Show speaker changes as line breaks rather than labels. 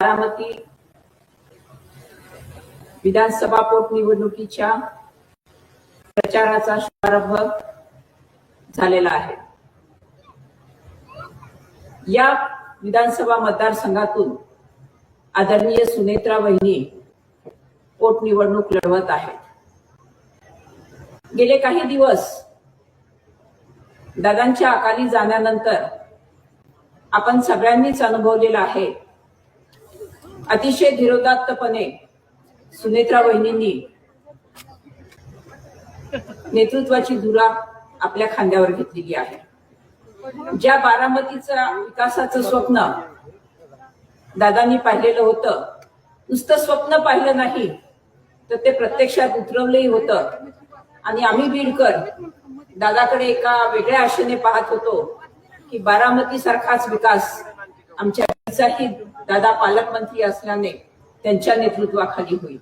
बारामती विधानसभा पोटनिवडणुकीच्या प्रचाराचा शुभारंभ झालेला आहे। या विधानसभा मतदारसंघातून आदरणीय सुनेत्रा वहिनी पोटनिवडणूक लढवत आहेत। गेले काही दिवस दादांच्या अकाली जाण्यानंतर आपण सगळ्यांनीच अनुभवलेला आहे, अतिशय धीरोदात्तपणे सुनेत्रा वहिनींनी नेतृत्वाची धुरा आपल्या खांद्यावर घेतलेली आहे। ज्या बारामतीचा विकासाचं स्वप्न दादांनी पाहिलेलं होतं, नुसतं स्वप्न पाहिलं नाही तर ते प्रत्यक्षात उतरवलंही होतं। आणि आम्ही बीडकर दादाकडे एका वेगळ्या आशेने पाहत होतो की बारामती सारखाच विकास आमच्या दादा पालकमंत्री असल्याने त्यांच्या नेतृत्वाखाली होईल।